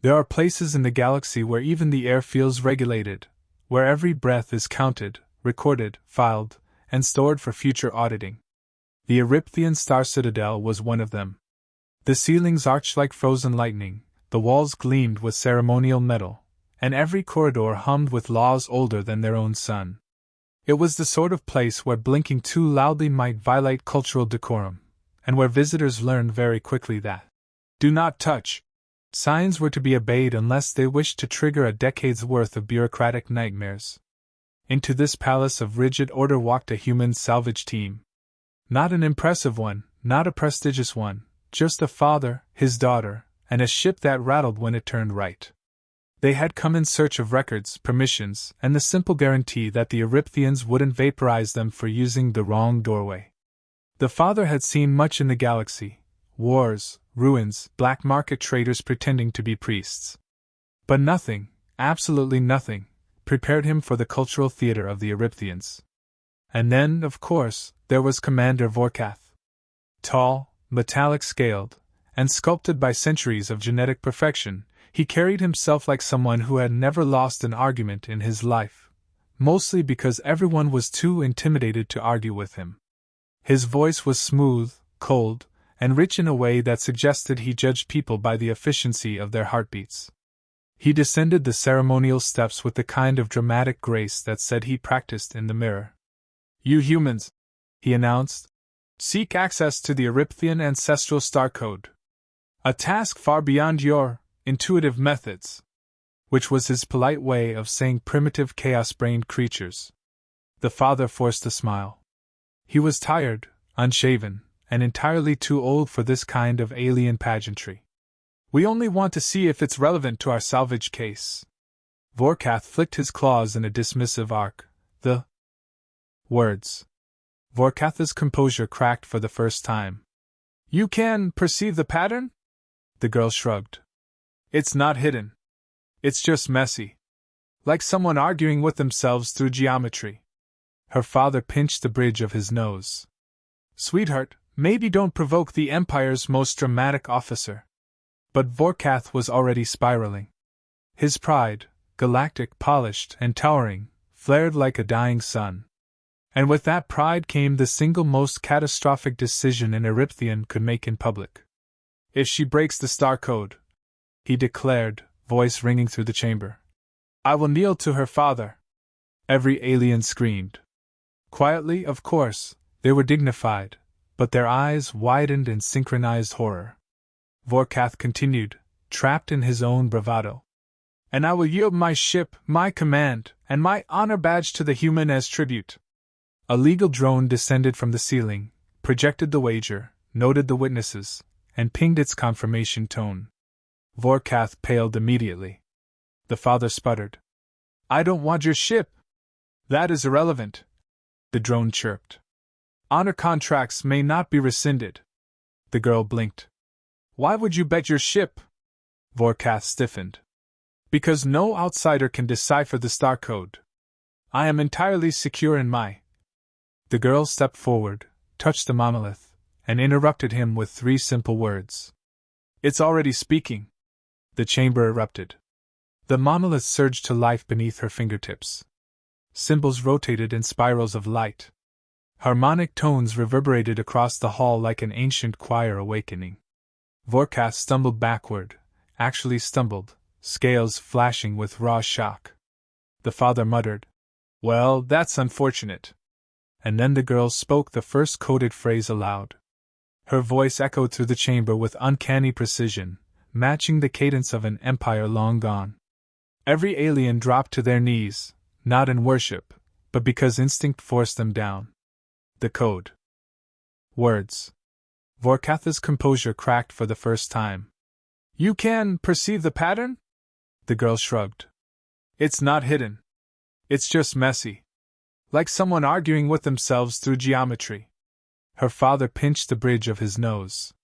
There are places in the galaxy where even the air feels regulated, where every breath is counted, recorded, filed, and stored for future auditing. The Erypthian Star Citadel was one of them. The ceilings arched like frozen lightning, the walls gleamed with ceremonial metal, and every corridor hummed with laws older than their own sun. It was the sort of place where blinking too loudly might violate cultural decorum, and where visitors learned very quickly that "do not touch" signs were to be obeyed unless they wished to trigger a decade's worth of bureaucratic nightmares. Into this palace of rigid order walked a human salvage team. Not an impressive one, not a prestigious one, just a father, his daughter, and a ship that rattled when it turned right. They had come in search of records, permissions, and the simple guarantee that the Erypthians wouldn't vaporize them for using the wrong doorway. The father had seen much in the galaxy: wars, ruins, black market traders pretending to be priests. But nothing, absolutely nothing, prepared him for the cultural theater of the Erypthians. And then, of course, there was Commander Vorkath. Tall, metallic-scaled, and sculpted by centuries of genetic perfection, he carried himself like someone who had never lost an argument in his life, mostly because everyone was too intimidated to argue with him. His voice was smooth, cold, and rich in a way that suggested he judged people by the efficiency of their heartbeats. He descended the ceremonial steps with the kind of dramatic grace that said he practiced in the mirror. "You humans," he announced, "seek access to the Erypthian ancestral star code. A task far beyond your intuitive methods," which was his polite way of saying primitive chaos-brained creatures. The father forced a smile. He was tired, unshaven, and entirely too old for this kind of alien pageantry. "We only want to see if it's relevant to our salvage case." Vorkath flicked his claws in a dismissive arc. The words. Vorkath's composure cracked for the first time. "You can perceive the pattern?" The girl shrugged. "It's not hidden. It's just messy. Like someone arguing with themselves through geometry." Her father pinched the bridge of his nose. "Sweetheart, maybe don't provoke the Empire's most dramatic officer." But Vorkath was already spiraling. His pride, galactic, polished, and towering, flared like a dying sun. And with that pride came the single most catastrophic decision an Erypthian could make in public. "If she breaks the star code," he declared, voice ringing through the chamber, "I will kneel to her father." Every alien screamed. Quietly, of course, they were dignified, but their eyes widened in synchronized horror. Vorkath continued, trapped in his own bravado. "And I will yield my ship, my command, and my honor badge to the human as tribute." A legal drone descended from the ceiling, projected the wager, noted the witnesses, and pinged its confirmation tone. Vorkath paled immediately. The father sputtered. "I don't want your ship." "That is irrelevant," the drone chirped. "Honor contracts may not be rescinded." The girl blinked. "Why would you bet your ship?" Vorkath stiffened. "Because no outsider can decipher the star code. I am entirely secure in my—" The girl stepped forward, touched the monolith, and interrupted him with 3 simple words. "It's already speaking." The chamber erupted. The monolith surged to life beneath her fingertips. Symbols rotated in spirals of light. Harmonic tones reverberated across the hall like an ancient choir awakening. Vorkath stumbled backward, actually stumbled, scales flashing with raw shock. The father muttered, "Well, that's unfortunate." And then the girl spoke the first coded phrase aloud. Her voice echoed through the chamber with uncanny precision, matching the cadence of an empire long gone. Every alien dropped to their knees, not in worship, but because instinct forced them down. The code. Words. Vorkath's composure cracked for the first time. "You can perceive the pattern?" The girl shrugged. "It's not hidden. It's just messy. Like someone arguing with themselves through geometry." Her father pinched the bridge of his nose.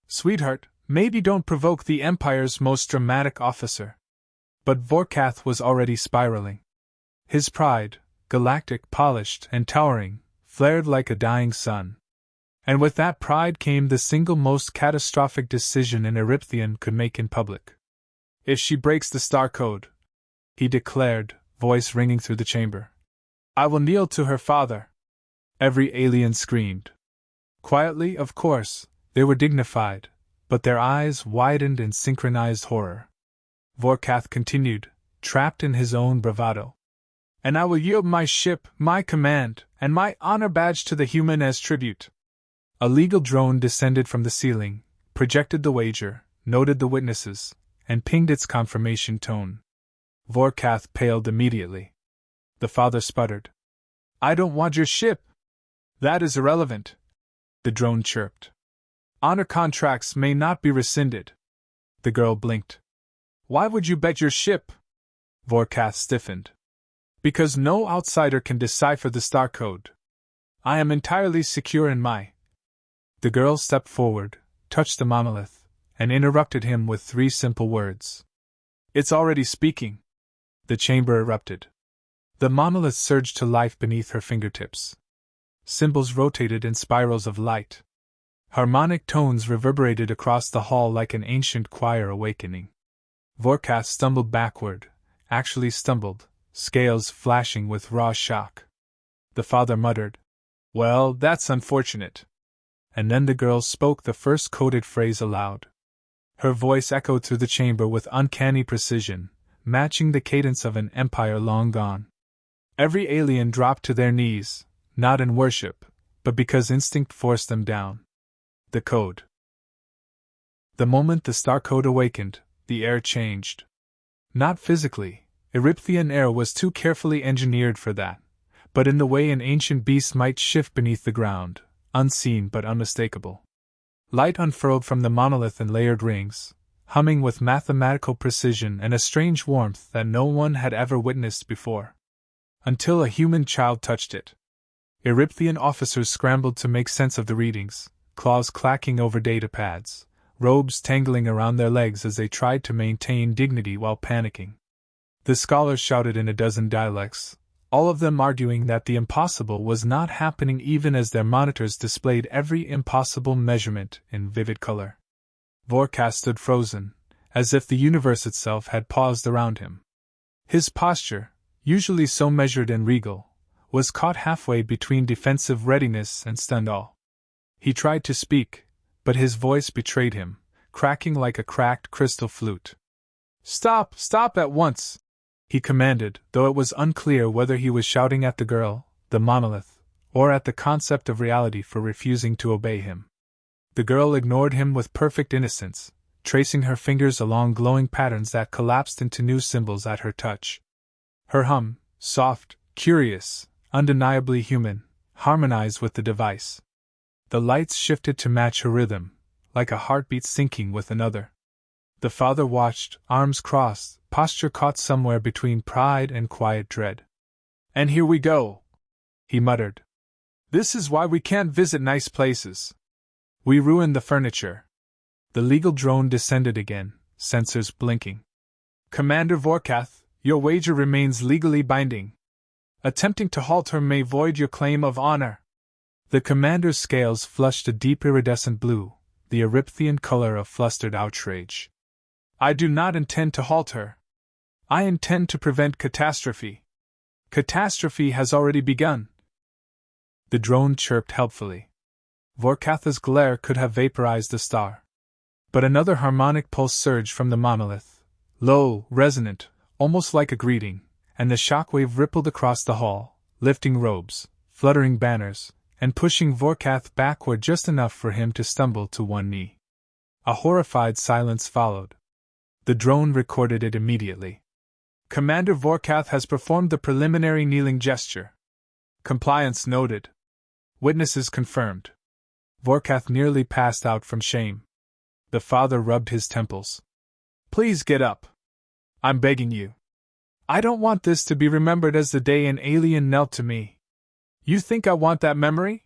"Sweetheart, maybe don't provoke the Empire's most dramatic officer." But Vorkath was already spiraling. His pride, galactic, polished, and towering, flared like a dying sun. And with that pride came the single most catastrophic decision an Erypthian could make in public. If she breaks the star code, he declared, voice ringing through the chamber, I will kneel to her father. Every alien screamed. Quietly, of course, they were dignified, but their eyes widened in synchronized horror. Vorkath continued, trapped in his own bravado. And I will yield my ship, my command, and my honor badge to the human as tribute. A legal drone descended from the ceiling, projected the wager, noted the witnesses, and pinged its confirmation tone. Vorkath paled immediately. The father sputtered. I don't want your ship. That is irrelevant. The drone chirped. Honor contracts may not be rescinded. The girl blinked. Why would you bet your ship? Vorkath stiffened. Because no outsider can decipher the star code. I am entirely secure in my. The girl stepped forward, touched the monolith, and interrupted him with 3 simple words. It's already speaking. The chamber erupted. The monolith surged to life beneath her fingertips. Symbols rotated in spirals of light. Harmonic tones reverberated across the hall like an ancient choir awakening. Vorkath stumbled backward, actually stumbled, scales flashing with raw shock. The father muttered, Well, that's unfortunate. And then the girl spoke the first coded phrase aloud. Her voice echoed through the chamber with uncanny precision, matching the cadence of an empire long gone. Every alien dropped to their knees, not in worship, but because instinct forced them down. The code. The moment the star code awakened, the air changed. Not physically, Erypthian air was too carefully engineered for that, but in the way an ancient beast might shift beneath the ground, unseen but unmistakable. Light unfurled from the monolith in layered rings, humming with mathematical precision and a strange warmth that no one had ever witnessed before. Until a human child touched it. Erypthian officers scrambled to make sense of the readings, claws clacking over data pads, robes tangling around their legs as they tried to maintain dignity while panicking. The scholars shouted in a dozen dialects, all of them arguing that the impossible was not happening even as their monitors displayed every impossible measurement in vivid color. Vorkath stood frozen, as if the universe itself had paused around him. His posture, usually so measured and regal, was caught halfway between defensive readiness and stunned awe. He tried to speak, but his voice betrayed him, cracking like a cracked crystal flute. Stop at once! He commanded, though it was unclear whether he was shouting at the girl, the monolith, or at the concept of reality for refusing to obey him. The girl ignored him with perfect innocence, tracing her fingers along glowing patterns that collapsed into new symbols at her touch. Her hum, soft, curious, undeniably human, harmonized with the device. The lights shifted to match her rhythm, like a heartbeat syncing with another. The father watched, arms crossed, posture caught somewhere between pride and quiet dread. And here we go, he muttered. This is why we can't visit nice places. We ruined the furniture. The legal drone descended again, sensors blinking. Commander Vorkath, your wager remains legally binding. Attempting to halt her may void your claim of honor. The commander's scales flushed a deep iridescent blue, the Erypthian color of flustered outrage. I do not intend to halt her. I intend to prevent catastrophe. Catastrophe has already begun. The drone chirped helpfully. Vorkath's glare could have vaporized the star. But another harmonic pulse surged from the monolith, low, resonant, almost like a greeting, and the shockwave rippled across the hall, lifting robes, fluttering banners, and pushing Vorkath backward just enough for him to stumble to one knee. A horrified silence followed. The drone recorded it immediately. Commander Vorkath has performed the preliminary kneeling gesture. Compliance noted. Witnesses confirmed. Vorkath nearly passed out from shame. The father rubbed his temples. Please get up. I'm begging you. I don't want this to be remembered as the day an alien knelt to me. You think I want that memory?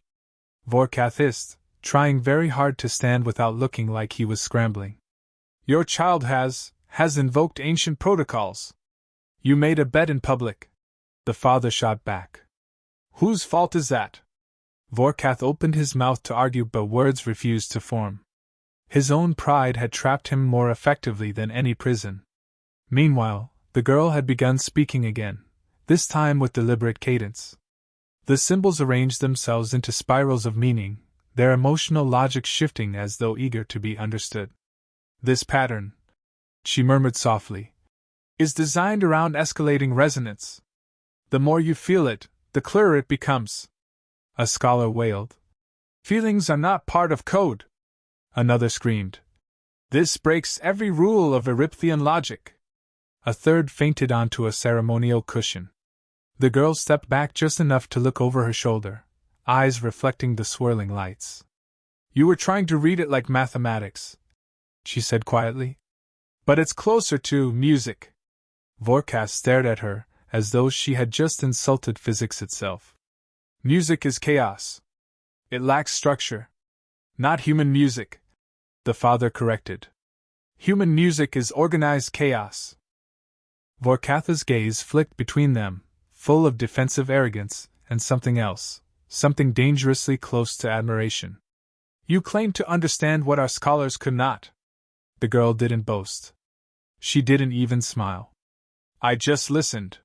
Vorkath hissed, trying very hard to stand without looking like he was scrambling. Your child has invoked ancient protocols. You made a bet in public. The father shot back. Whose fault is that? Vorkath opened his mouth to argue, but words refused to form. His own pride had trapped him more effectively than any prison. Meanwhile, the girl had begun speaking again, this time with deliberate cadence. The symbols arranged themselves into spirals of meaning, their emotional logic shifting as though eager to be understood. This pattern, she murmured softly, is designed around escalating resonance. The more you feel it, the clearer it becomes. A scholar wailed. Feelings are not part of code. Another screamed. This breaks every rule of Erypthian logic. A third fainted onto a ceremonial cushion. The girl stepped back just enough to look over her shoulder, eyes reflecting the swirling lights. You were trying to read it like mathematics, she said quietly. But it's closer to music. Vorkath stared at her, as though she had just insulted physics itself. Music is chaos. It lacks structure. Not human music, the father corrected. Human music is organized chaos. Vorkath's gaze flicked between them, full of defensive arrogance, and something else, something dangerously close to admiration. You claim to understand what our scholars could not. The girl didn't boast. She didn't even smile. I just listened.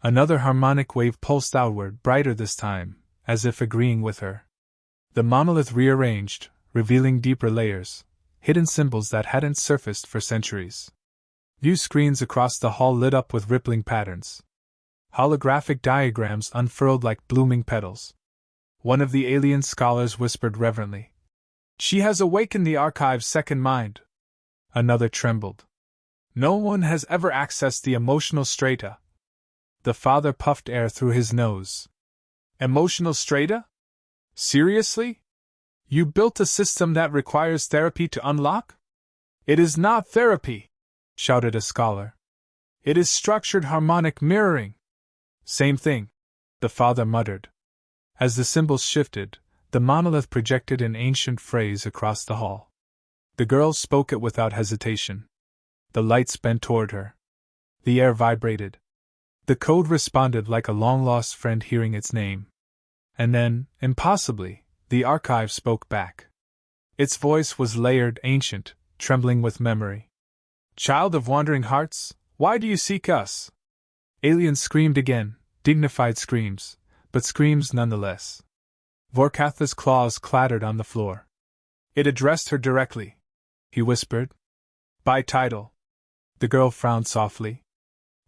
Another harmonic wave pulsed outward, brighter this time, as if agreeing with her. The monolith rearranged, revealing deeper layers, hidden symbols that hadn't surfaced for centuries. View screens across the hall lit up with rippling patterns. Holographic diagrams unfurled like blooming petals. One of the alien scholars whispered reverently. She has awakened the archive's second mind. Another trembled. No one has ever accessed the emotional strata. The father puffed air through his nose. Emotional strata? Seriously? You built a system that requires therapy to unlock? It is not therapy, shouted a scholar. It is structured harmonic mirroring. Same thing, the father muttered. As the symbols shifted, the monolith projected an ancient phrase across the hall. The girl spoke it without hesitation. The lights bent toward her. The air vibrated. The code responded like a long-lost friend hearing its name. And then, impossibly, the archive spoke back. Its voice was layered, ancient, trembling with memory. Child of wandering hearts, why do you seek us? Aliens screamed again, dignified screams, but screams nonetheless. Vorkath's claws clattered on the floor. It addressed her directly. He whispered. By title. The girl frowned softly.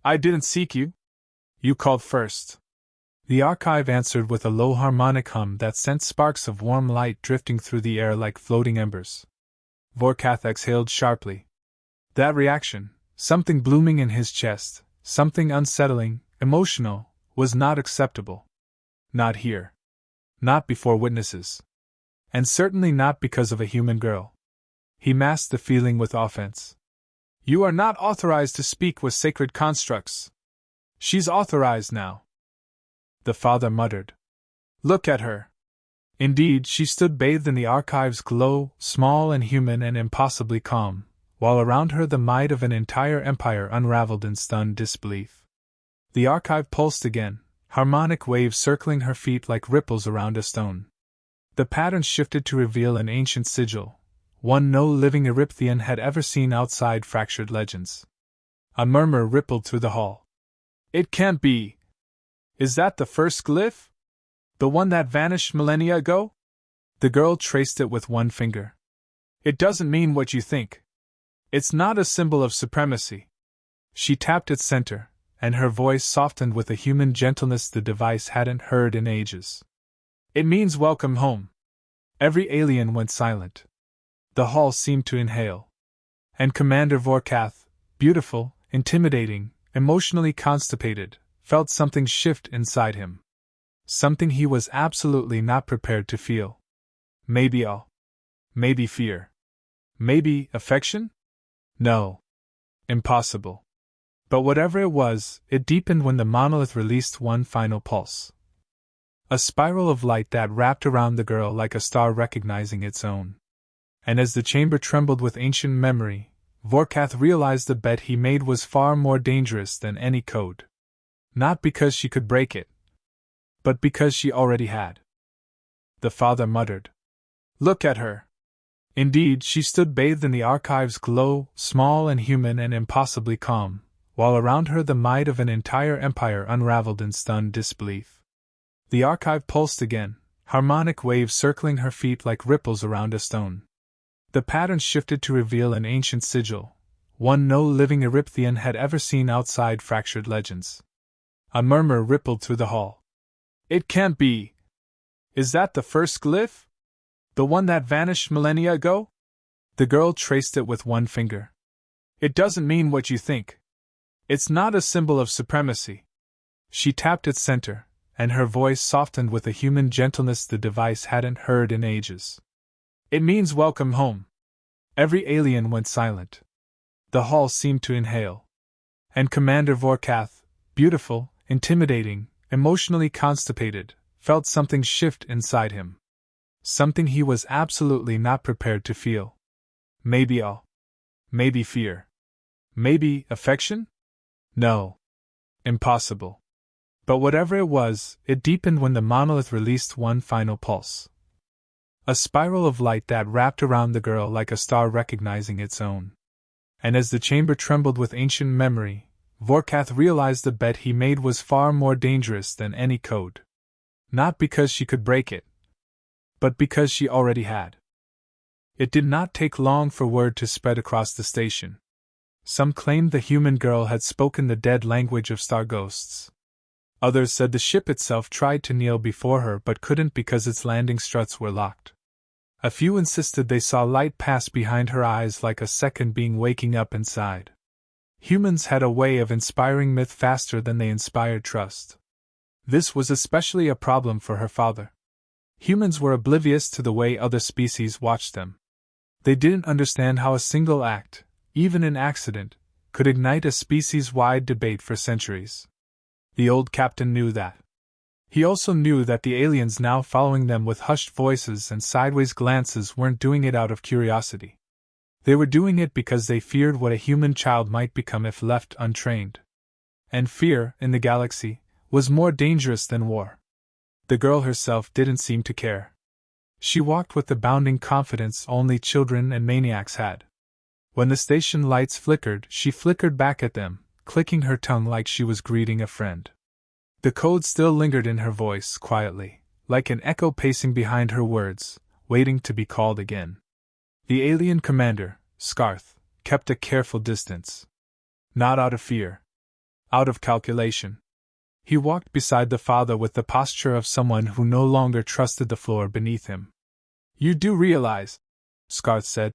I didn't seek you. You called first. The archive answered with a low harmonic hum that sent sparks of warm light drifting through the air like floating embers. Vorkath exhaled sharply. That reaction, something blooming in his chest, something unsettling, emotional, was not acceptable. Not here. Not before witnesses. And certainly not because of a human girl. He masked the feeling with offense. You are not authorized to speak with sacred constructs. She's authorized now. The father muttered. Look at her. Indeed, she stood bathed in the archive's glow, small and human and impossibly calm, while around her the might of an entire empire unraveled in stunned disbelief. The archive pulsed again, harmonic waves circling her feet like ripples around a stone. The pattern shifted to reveal an ancient sigil, one no living Erypthian had ever seen outside fractured legends. A murmur rippled through the hall. It can't be. Is that the first glyph? The one that vanished millennia ago? The girl traced it with one finger. It doesn't mean what you think. It's not a symbol of supremacy. She tapped its center, and her voice softened with a human gentleness the device hadn't heard in ages. It means welcome home. Every alien went silent. The hall seemed to inhale. And Commander Vorkath, beautiful, intimidating, emotionally constipated, felt something shift inside him. Something he was absolutely not prepared to feel. Maybe awe. Maybe fear. Maybe affection? No. Impossible. But whatever it was, it deepened when the monolith released one final pulse. A spiral of light that wrapped around the girl like a star recognizing its own. And as the chamber trembled with ancient memory, Vorkath realized the bet he made was far more dangerous than any code. Not because she could break it, but because she already had. The father muttered. Look at her. Indeed, she stood bathed in the archive's glow, small and human and impossibly calm, while around her the might of an entire empire unraveled in stunned disbelief. The archive pulsed again, harmonic waves circling her feet like ripples around a stone. The pattern shifted to reveal an ancient sigil, one no living Erypthian had ever seen outside fractured legends. A murmur rippled through the hall. "It can't be! Is that the first glyph? The one that vanished millennia ago?" The girl traced it with one finger. "It doesn't mean what you think. It's not a symbol of supremacy." She tapped its center, and her voice softened with a human gentleness the device hadn't heard in ages. "It means welcome home." Every alien went silent. The hall seemed to inhale. And Commander Vorkath, beautiful, intimidating, emotionally constipated, felt something shift inside him. Something he was absolutely not prepared to feel. Maybe awe. Maybe fear. Maybe affection? No. Impossible. But whatever it was, it deepened when the monolith released one final pulse. A spiral of light that wrapped around the girl like a star recognizing its own. And as the chamber trembled with ancient memory, Vorkath realized the bet he made was far more dangerous than any code. Not because she could break it, but because she already had. It did not take long for word to spread across the station. Some claimed the human girl had spoken the dead language of star ghosts. Others said the ship itself tried to kneel before her but couldn't because its landing struts were locked. A few insisted they saw light pass behind her eyes like a second being waking up inside. Humans had a way of inspiring myth faster than they inspired trust. This was especially a problem for her father. Humans were oblivious to the way other species watched them. They didn't understand how a single act, even an accident, could ignite a species-wide debate for centuries. The old captain knew that. He also knew that the aliens now following them with hushed voices and sideways glances weren't doing it out of curiosity. They were doing it because they feared what a human child might become if left untrained. And fear, in the galaxy, was more dangerous than war. The girl herself didn't seem to care. She walked with the bounding confidence only children and maniacs had. When the station lights flickered, she flickered back at them, clicking her tongue like she was greeting a friend. The code still lingered in her voice, quietly, like an echo pacing behind her words, waiting to be called again. The alien commander, Scarth, kept a careful distance. Not out of fear. Out of calculation. He walked beside the father with the posture of someone who no longer trusted the floor beneath him. "You do realize," Scarth said,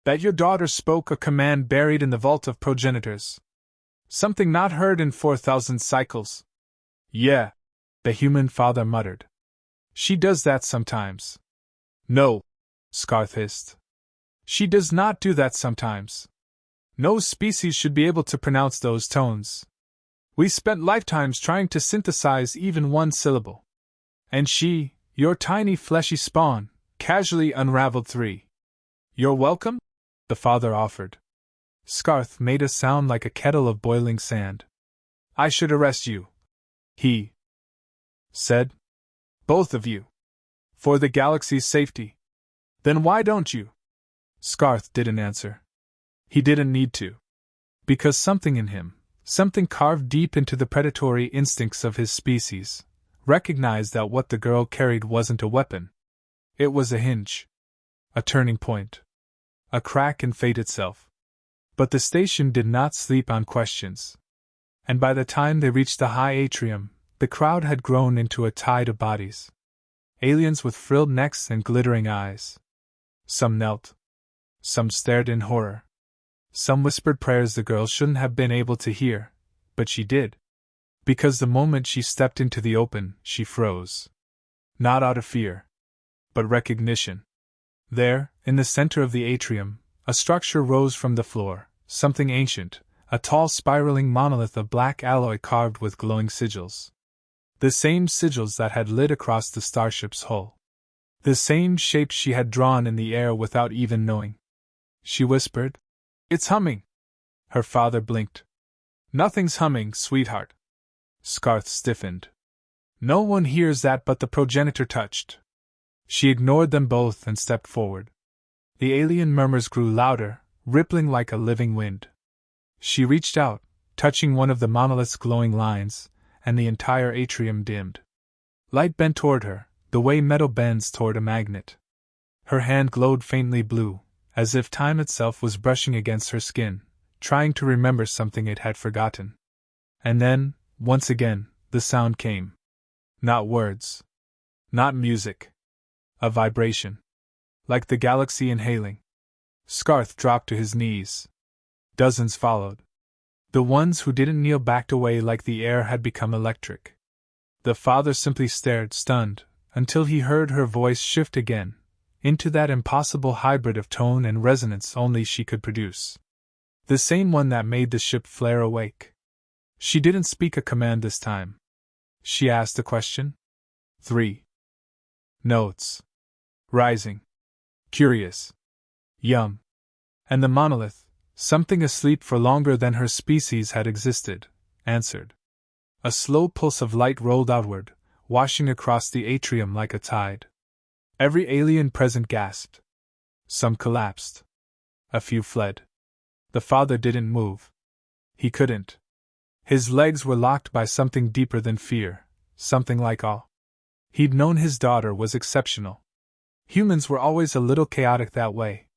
"that your daughter spoke a command buried in the vault of progenitors. Something not heard in 4,000 cycles." "Yeah," the human father muttered. "She does that sometimes." "No," Scarth hissed. "She does not do that sometimes. No species should be able to pronounce those tones. We spent lifetimes trying to synthesize even one syllable. And she, your tiny fleshy spawn, casually unraveled 3. "You're welcome?" the father offered. Scarth made a sound like a kettle of boiling sand. "I should arrest you," he said. "Both of you. For the galaxy's safety." "Then why don't you?" Scarth didn't answer. He didn't need to. Because something in him, something carved deep into the predatory instincts of his species, recognized that what the girl carried wasn't a weapon. It was a hinge. A turning point. A crack in fate itself. But the station did not sleep on questions. And by the time they reached the high atrium, the crowd had grown into a tide of bodies. Aliens with frilled necks and glittering eyes. Some knelt. Some stared in horror. Some whispered prayers the girl shouldn't have been able to hear, but she did. Because the moment she stepped into the open, she froze. Not out of fear, but recognition. There, in the center of the atrium, a structure rose from the floor, something ancient, a tall spiraling monolith of black alloy carved with glowing sigils. The same sigils that had lit across the starship's hull. The same shapes she had drawn in the air without even knowing. She whispered, "It's humming." Her father blinked. "Nothing's humming, sweetheart." Scarth stiffened. "No one hears that but the progenitor touched." She ignored them both and stepped forward. The alien murmurs grew louder, rippling like a living wind. She reached out, touching one of the monolith's glowing lines, and the entire atrium dimmed. Light bent toward her, the way metal bends toward a magnet. Her hand glowed faintly blue, as if time itself was brushing against her skin, trying to remember something it had forgotten. And then, once again, the sound came. Not words. Not music. A vibration. Like the galaxy inhaling. Scarth dropped to his knees. Dozens followed. The ones who didn't kneel backed away like the air had become electric. The father simply stared, stunned, until he heard her voice shift again, into that impossible hybrid of tone and resonance only she could produce. The same one that made the ship flare awake. She didn't speak a command this time. She asked a question. 3 notes. Rising. Curious. Yum. And the monolith, something asleep for longer than her species had existed, answered. A slow pulse of light rolled outward, washing across the atrium like a tide. Every alien present gasped. Some collapsed. A few fled. The father didn't move. He couldn't. His legs were locked by something deeper than fear, something like awe. He'd known his daughter was exceptional. Humans were always a little chaotic that way.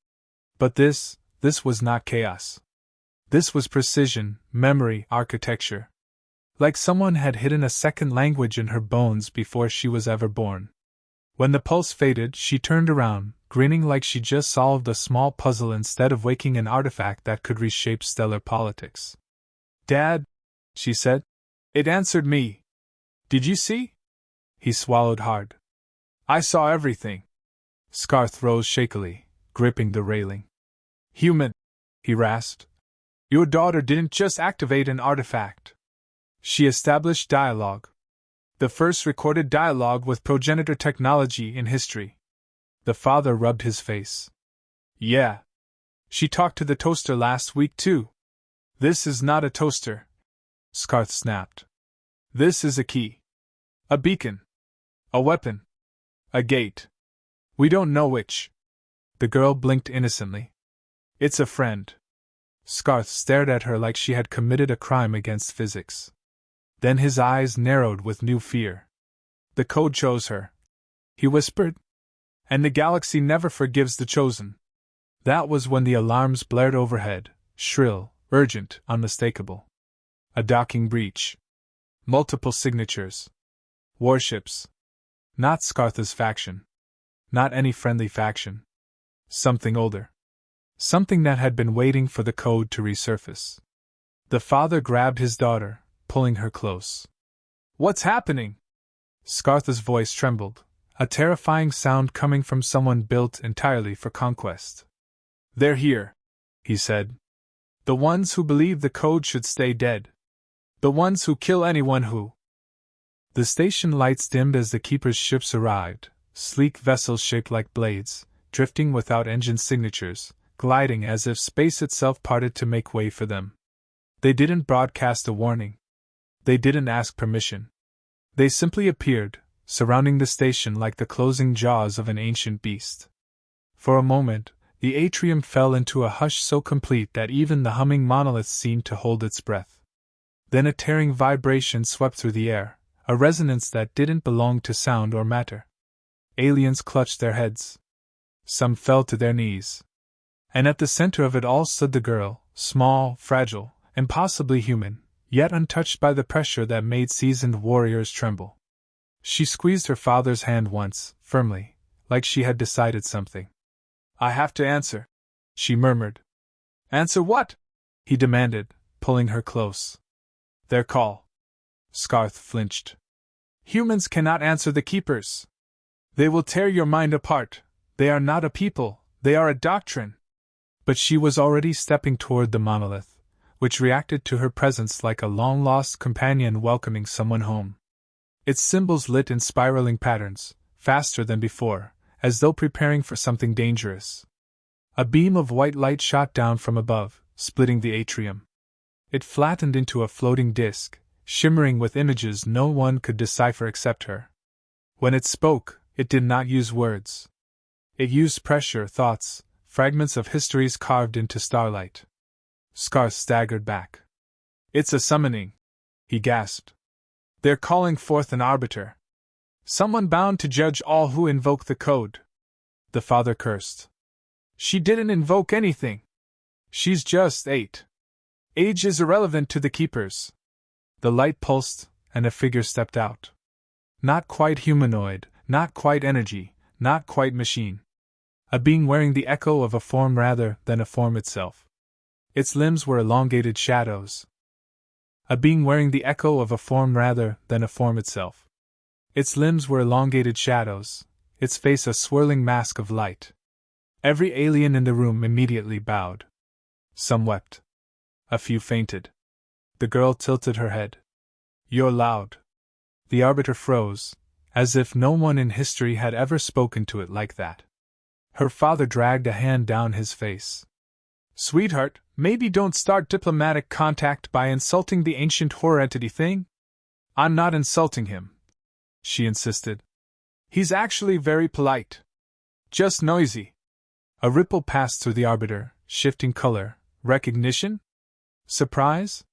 But this was not chaos. This was precision, memory, architecture. Like someone had hidden a second language in her bones before she was ever born. When the pulse faded, she turned around, grinning like she just solved a small puzzle instead of waking an artifact that could reshape stellar politics. "Dad," she said. "It answered me. Did you see?" He swallowed hard. "I saw everything." Scarth rose shakily, gripping the railing. "Human," he rasped. "Your daughter didn't just activate an artifact. She established dialogue. The first recorded dialogue with progenitor technology in history." The father rubbed his face. "Yeah. She talked to the toaster last week, too." "This is not a toaster," Scarth snapped. "This is a key. A beacon. A weapon. A gate. We don't know which." The girl blinked innocently. "It's a friend." Scarth stared at her like she had committed a crime against physics. Then his eyes narrowed with new fear. "The code chose her," he whispered. "And the galaxy never forgives the chosen." That was when the alarms blared overhead, shrill, urgent, unmistakable. A docking breach. Multiple signatures. Warships. Not Scarth's faction. Not any friendly faction. Something older. Something that had been waiting for the code to resurface. The father grabbed his daughter, pulling her close. "What's happening?" Scarth's voice trembled, a terrifying sound coming from someone built entirely for conquest. "They're here," he said. "The ones who believe the code should stay dead. The ones who kill anyone who..." The station lights dimmed as the keeper's ships arrived, sleek vessels shaped like blades, drifting without engine signatures, gliding as if space itself parted to make way for them. They didn't broadcast a warning. They didn't ask permission. They simply appeared, surrounding the station like the closing jaws of an ancient beast. For a moment, the atrium fell into a hush so complete that even the humming monolith seemed to hold its breath. Then a tearing vibration swept through the air, a resonance that didn't belong to sound or matter. Aliens clutched their heads. Some fell to their knees. And at the center of it all stood the girl, small, fragile, impossibly human, yet untouched by the pressure that made seasoned warriors tremble. She squeezed her father's hand once, firmly, like she had decided something. "I have to answer," she murmured. "Answer what?" he demanded, pulling her close. "Their call." Scarth flinched. "Humans cannot answer the Keepers. They will tear your mind apart. They are not a people, they are a doctrine." But she was already stepping toward the monolith, which reacted to her presence like a long-lost companion welcoming someone home. Its symbols lit in spiraling patterns, faster than before, as though preparing for something dangerous. A beam of white light shot down from above, splitting the atrium. It flattened into a floating disk, shimmering with images no one could decipher except her. When it spoke, it did not use words. It used pressure, thoughts, fragments of histories carved into starlight. Scarth staggered back. "It's a summoning," he gasped. "They're calling forth an arbiter. Someone bound to judge all who invoke the code." The father cursed. "She didn't invoke anything. She's just 8. Age is irrelevant to the keepers." The light pulsed, and a figure stepped out. Not quite humanoid, not quite energy, not quite machine. A being wearing the echo of a form rather than a form itself. Its limbs were elongated shadows. A being wearing the echo of a form rather than a form itself. Its limbs were elongated shadows, its face a swirling mask of light. Every alien in the room immediately bowed. Some wept. A few fainted. The girl tilted her head. "You're loud." The arbiter froze, as if no one in history had ever spoken to it like that. Her father dragged a hand down his face. "Sweetheart, maybe don't start diplomatic contact by insulting the ancient horror entity thing." "I'm not insulting him," she insisted. "He's actually very polite. Just noisy." A ripple passed through the arbiter, shifting color. Recognition? Surprise?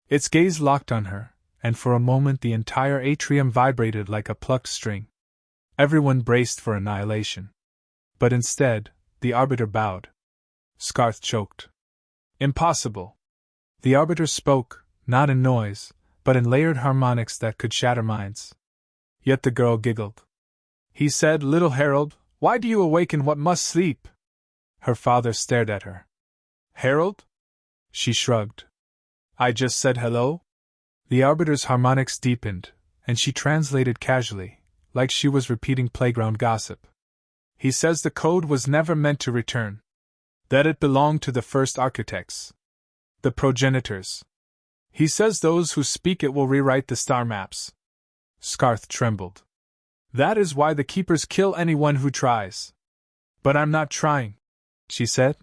Its gaze locked on her, and for a moment the entire atrium vibrated like a plucked string. Everyone braced for annihilation. But instead, the arbiter bowed. Scarth choked. "Impossible." The arbiter spoke, not in noise, but in layered harmonics that could shatter minds. Yet the girl giggled. "He said, 'Little Harold, why do you awaken what must sleep?'" Her father stared at her. "Harold?" She shrugged. "I just said hello." The arbiter's harmonics deepened, and she translated casually, like she was repeating playground gossip. "He says the code was never meant to return. That it belonged to the first architects. The progenitors. He says those who speak it will rewrite the star maps." Scarth trembled. "That is why the keepers kill anyone who tries." "But I'm not trying," she said.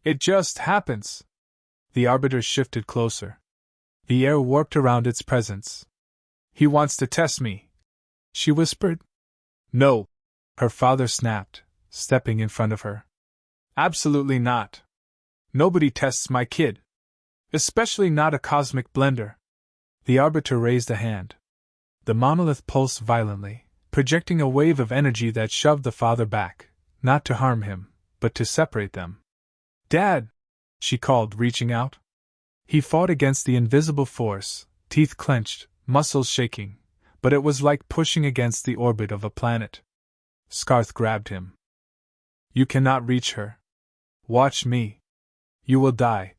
"It just happens." The arbiter shifted closer. The air warped around its presence. "He wants to test me," she whispered. "No," her father snapped, stepping in front of her. "Absolutely not. Nobody tests my kid. Especially not a cosmic blender." The arbiter raised a hand. The monolith pulsed violently, projecting a wave of energy that shoved the father back, not to harm him, but to separate them. "Dad!" she called, reaching out. He fought against the invisible force, teeth clenched, muscles shaking, but it was like pushing against the orbit of a planet. Scarth grabbed him. "You cannot reach her. Watch me. You will die,"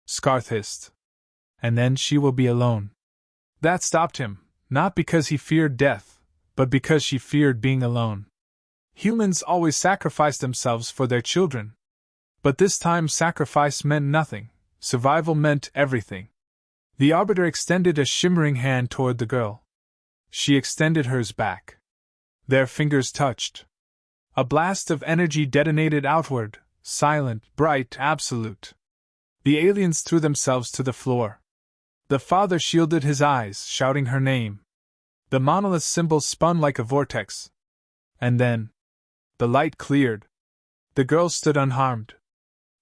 Scarth hissed. "And then she will be alone." That stopped him, not because he feared death, but because she feared being alone. Humans always sacrifice themselves for their children. But this time sacrifice meant nothing, survival meant everything. The arbiter extended a shimmering hand toward the girl. She extended hers back. Their fingers touched. A blast of energy detonated outward, silent, bright, absolute. The aliens threw themselves to the floor. The father shielded his eyes, shouting her name. The monolith symbol spun like a vortex. And then the light cleared. The girl stood unharmed.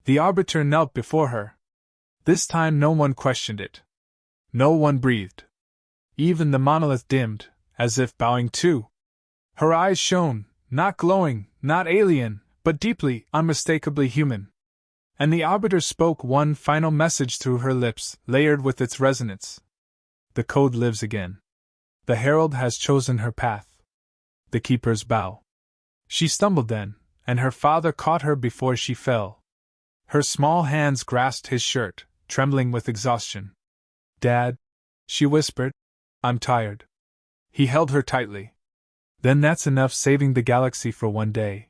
The arbiter knelt before her. This time no one questioned it. No one breathed. Even the monolith dimmed, as if bowing too. Her eyes shone, not glowing, not alien, but deeply, unmistakably human. And the arbiter spoke one final message through her lips, layered with its resonance. "The code lives again. The herald has chosen her path. The keepers bow." She stumbled then, and her father caught her before she fell. Her small hands grasped his shirt, trembling with exhaustion. "Dad," she whispered, "I'm tired." He held her tightly. "Then that's enough saving the galaxy for one day."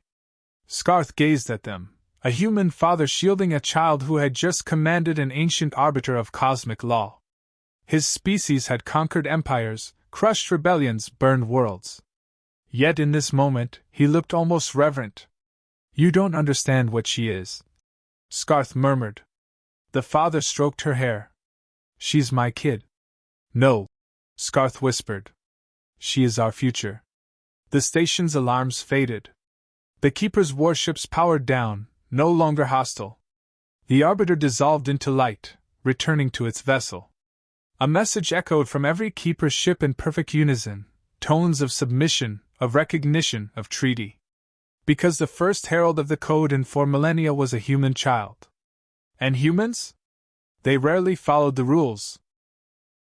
Scarth gazed at them, a human father shielding a child who had just commanded an ancient arbiter of cosmic law. His species had conquered empires, crushed rebellions, burned worlds. Yet in this moment, he looked almost reverent. "You don't understand what she is," Scarth murmured. The father stroked her hair. "She's my kid." "No," Scarth whispered. "She is our future." The station's alarms faded. The Keeper's warships powered down, no longer hostile. The arbiter dissolved into light, returning to its vessel. A message echoed from every keeper's ship in perfect unison, tones of submission, of recognition, of treaty. Because the first herald of the code in 4 millennia was a human child. And humans? They rarely followed the rules,